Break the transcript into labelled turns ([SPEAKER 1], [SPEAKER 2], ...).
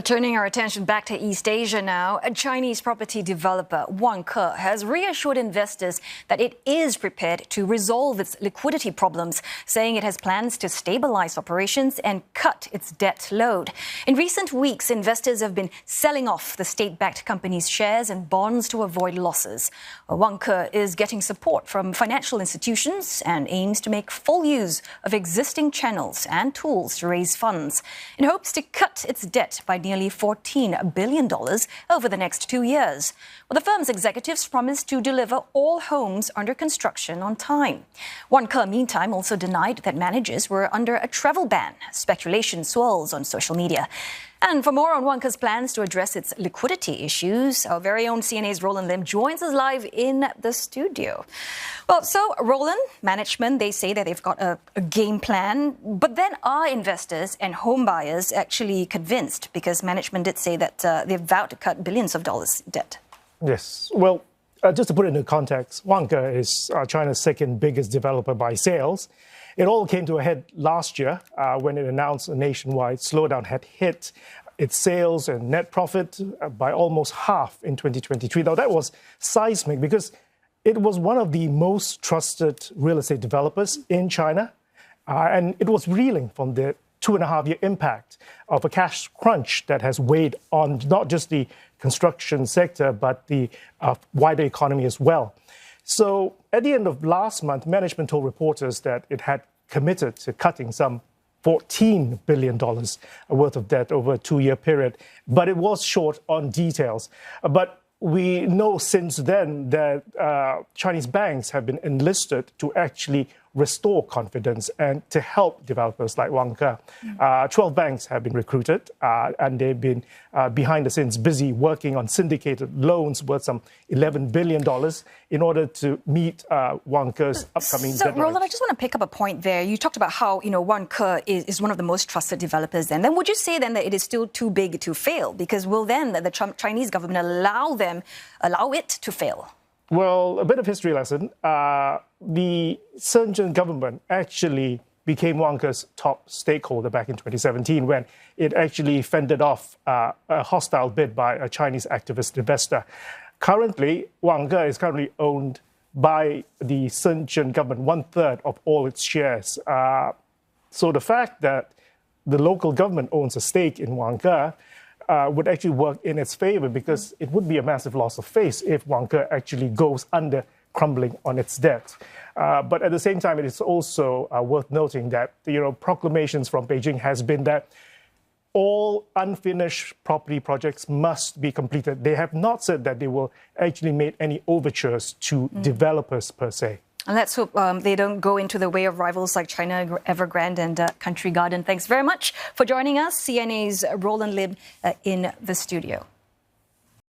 [SPEAKER 1] Turning our attention back to East Asia now, a Chinese property developer, Vanke, has reassured investors that it is prepared to resolve its liquidity problems, saying it has plans to stabilise operations and cut its debt load. In recent weeks, investors have been selling off the state-backed company's shares and bonds to avoid losses. Vanke is getting support from financial institutions and aims to make full use of existing channels and tools to raise funds in hopes to cut its debt by nearly $14 billion over the next 2 years. Well, the firm's executives promised to deliver all homes under construction on time. Vanke, meantime, also denied that managers were under a travel ban. Speculation swirls on social media. And for more on Vanke's plans to address its liquidity issues, our very own CNA's Roland Lim joins us live in the studio. Well, so Roland, management, they say that they've got a game plan, but then are investors and home buyers actually convinced? Because management did say that they've vowed to cut billions of dollars debt.
[SPEAKER 2] Yes. Well, just to put it into context, Vanke is China's second biggest developer by sales. It all came to a head last year when it announced a nationwide slowdown had hit its sales and net profit by almost half in 2023. Now, that was seismic because it was one of the most trusted real estate developers in China, and it was reeling from the 2.5-year impact of a cash crunch that has weighed on not just the construction sector, but the wider economy as well. So at the end of last month, management told reporters that it had committed to cutting some $14 billion worth of debt over a 2-year period, but it was short on details. But we know since then that Chinese banks have been enlisted to actually restore confidence and to help developers like Vanke. 12 banks have been recruited and they've been behind the scenes busy working on syndicated loans worth some $11 billion in order to meet Vanke's upcoming deadline.
[SPEAKER 1] So, Roland, I just want to pick up a point there. You talked about how, Vanke is one of the most trusted developers then. Then would you say then that it is still too big to fail? Because will then the Chinese government allow it to fail?
[SPEAKER 2] Well, a bit of history lesson. The Shenzhen government actually became Vanke's top stakeholder back in 2017 when it actually fended off a hostile bid by a Chinese activist investor. Currently, Vanke is currently owned by the Shenzhen government, 1/3 of all its shares. So the fact that the local government owns a stake in Vanke would actually work in its favor because it would be a massive loss of face if Vanke actually goes under, crumbling on its debt. But at the same time, it is also worth noting that proclamations from Beijing has been that all unfinished property projects must be completed. They have not said that they will actually make any overtures to developers per se.
[SPEAKER 1] And let's hope they don't go into the way of rivals like China Evergrande and Country Garden. Thanks very much for joining us, CNA's Roland Lim in the studio.